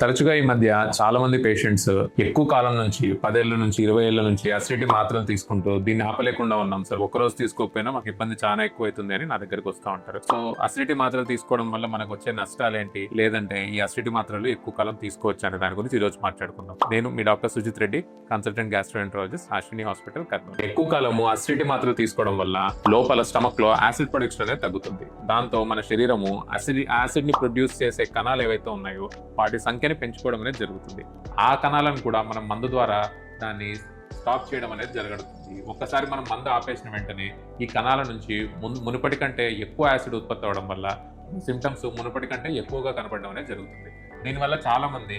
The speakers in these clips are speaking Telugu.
తరచుగా ఈ మధ్య చాలా మంది పేషెంట్స్ ఎక్కువ కాలం నుంచి 10 ఏళ్ల నుంచి 20 ఏళ్ల నుంచి అసిడిటీ మాత్రలు తీసుకుంటూ దీన్ని ఆపలేకుండా ఉన్నాం సార్, ఒక్కరోజు తీసుకోకపోయినా మాకు ఇబ్బంది చాలా ఎక్కువ అవుతుంది అని నా దగ్గరకు వస్తూ ఉంటారు. సో అసిడిటీ మాత్రలు తీసుకోవడం వల్ల మనకు వచ్చే నష్టాలు ఏంటి, లేదంటే ఈ అసిడిటీ మాత్రలు ఎక్కువ కాలం తీసుకోవచ్చు అనే దాని గురించి ఈ రోజు మాట్లాడుకుందాం. నేను మీ doctor Sujith Reddy, consultant gastroenterologist, Ashwini hospital, Kurnool. ఎక్కువ కాలము అసిడిటీ మాత్రలు తీసుకోవడం వల్ల లోపల స్టమక్ లో యాసిడ్ ప్రొడక్షన్ అనేది తగ్గుతుంది. దాంతో మన శరీరము యాసిడ్ ని ప్రొడ్యూస్ చేసే కణాలు ఏవైతే ఉన్నాయో వాటి సంఖ్యని పెంచుకోవడం అనేది జరుగుతుంది. ఆ కణాలను కూడా మనం మందు ద్వారా దాన్ని స్టాప్ చేయడం అనేది జరగడుతుంది. ఒక్కసారి మనం మందు ఆపేసిన వెంటనే ఈ కణాల నుంచి మునుపటి కంటే ఎక్కువ యాసిడ్ ఉత్పత్తి అవడం వల్ల సిమ్టమ్స్ మునుపటి కంటే ఎక్కువగా కనపడడం అనేది జరుగుతుంది. దీనివల్ల చాలా మంది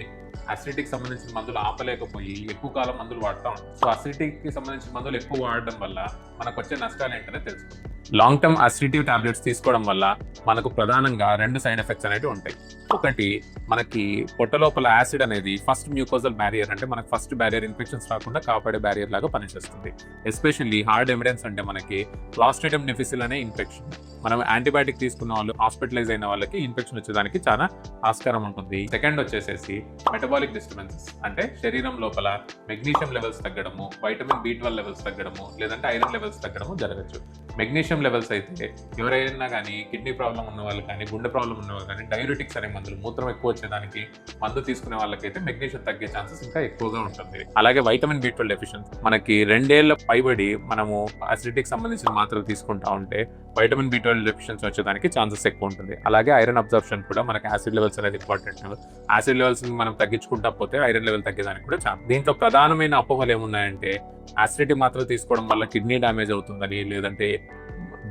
అసిడిటీకి సంబంధించిన మందులు ఆపలేకపోయి ఎక్కువ కాలం మందులు వాడతాం. సో అసిడిటీకి సంబంధించిన మందులు ఎక్కువ వాడడం వల్ల మనకు వచ్చే నష్టాలు ఏంటనే తెలుసుకుందాం. లాంగ్ టర్మ్ అసిడిటీ టాబ్లెట్స్ తీసుకోవడం వల్ల మనకు ప్రధానంగా 2 సైడ్ ఎఫెక్ట్స్ అనేవి ఉంటాయి. ఒకటి, మనకి పొట్ట లోపల యాసిడ్ అనేది ఫస్ట్ మ్యూకోజల్ బ్యారియర్, అంటే మనకు ఫస్ట్ బ్యారియర్ ఇన్ఫెక్షన్స్ రాకుండా కాపాడే బ్యారియర్ లాగా పనిచేస్తుంది. ఎస్పెషల్లీ హార్డ్ ఎవిడెన్స్ అంటే మనకి క్లాస్ట్రిడియం డిఫిసిల్ అనే ఇన్ఫెక్షన్, మనం యాంటీబయాటిక్ తీసుకున్న వాళ్ళు, హాస్పిటలైజ్ అయిన వాళ్ళకి ఇన్ఫెక్షన్ వచ్చేదానికి చాలా ఆస్కారం ఉంటుంది. సెకండ్ వచ్చేసేసి మెటబాలిక్ డిస్టర్బెన్సెస్, అంటే శరీరం లోపల మెగ్నీషియం లెవెల్స్ తగ్గడము, వైటమిన్ B12 లెవెల్స్ తగ్గడము, లేదంటే ఐరన్ లెవెల్స్ తగ్గడము జరగచ్చు. మెగ్నీషియం లెవెల్స్ అయితే ఎవరైనా కానీ కిడ్నీ ప్రాబ్లం ఉన్న వాళ్ళు కానీ, గుండె ప్రాబ్లం ఉన్న వాళ్ళు కానీ, డయూరిటిక్స్ అనే మందులు, మూత్రం ఎక్కువ వచ్చేదానికి మందు తీసుకునే వాళ్ళకైతే మెగ్నీషియం తగ్గే ఛాన్సెస్ ఇంకా ఎక్కువగా ఉంటుంది. అలాగే వైటమిన్ B12 డెఫిషియన్సీ, మనకి 2 ఏళ్ల పైబడి మనము అసిడిటీకి సంబంధించిన మాత్రలు తీసుకుంటా ఉంటే వైటమిన్ B12 డెఫిషియన్సీ వచ్చేదానికి ఛాన్సెస్ ఎక్కువ ఉంటుంది. అలాగే ఐరన్ అబ్జర్ప్షన్ కూడా, మనకి యాసిడ్ లెవెల్స్ అనేది ఇంపార్టెంట్. యాసిడ్ లెవెల్స్ మనం తగ్గించుకుంటా పోతే ఐరన్ లెవెల్ తగ్గేదానికి కూడా ఛాన్స్. దీంట్లో ప్రధానమైన అపోహలు ఏమున్నాయంటే యాసిడిటీ మాత్రం తీసుకోవడం వల్ల కిడ్నీ డ్యామేజ్ అవుతుందని, లేదంటే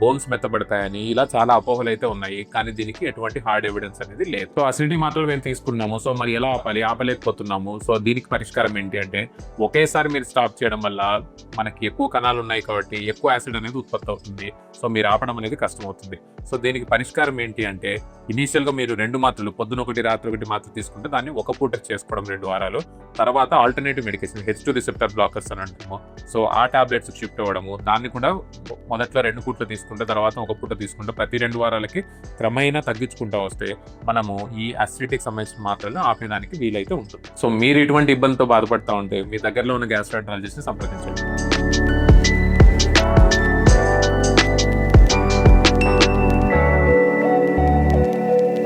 బోన్స్ మెత్తబడతాయని, ఇలా చాలా అపోహలు అయితే ఉన్నాయి. కానీ దీనికి ఎటువంటి హార్డ్ ఎవిడెన్స్ అనేది లేదు. సో అసిడిటీ మాత్రలు మేము తీసుకున్నాము, సో మరి ఎలా ఆపలేకపోతున్నాము. సో దీనికి పరిష్కారం ఏంటి అంటే, ఒకేసారి మీరు స్టాప్ చేయడం వల్ల మనకి ఎక్కువ కణాలు ఉన్నాయి కాబట్టి ఎక్కువ యాసిడ్ అనేది ఉత్పత్తి అవుతుంది. సో మీరు ఆపడం అనేది కష్టం అవుతుంది. సో దీనికి పరిష్కారం ఏంటి అంటే, ఇనీషియల్గా మీరు 2 మాత్రలు, పొద్దున ఒకటి రాత్రి ఒకటి మాత్రం తీసుకుంటే దాన్ని ఒక పూట చేసుకోవడం 2 వారాలు. తర్వాత alternative medication H2 receptor blockers అని అంటాము. సో ఆ టాబ్లెట్స్ షిఫ్ట్ అవ్వడము, దాన్ని కూడా మొదట్లో 2 పూటలు తీసుకుంటే తర్వాత ఒక పూట తీసుకుంటే ప్రతి 2 వారాలకి క్రమేణా తగ్గించుకుంటూ వస్తే మనము ఈ అసిడిటీకి సంబంధించిన మాత్రలు ఆపేదానికి వీలైతే ఉంటుంది. సో మీరు ఇటువంటి ఇబ్బందితో బాధపడతా ఉంటే మీ దగ్గరలో ఉన్న గ్యాస్ట్రోఎంట్రాలజిస్ట్ని సంప్రదించండి.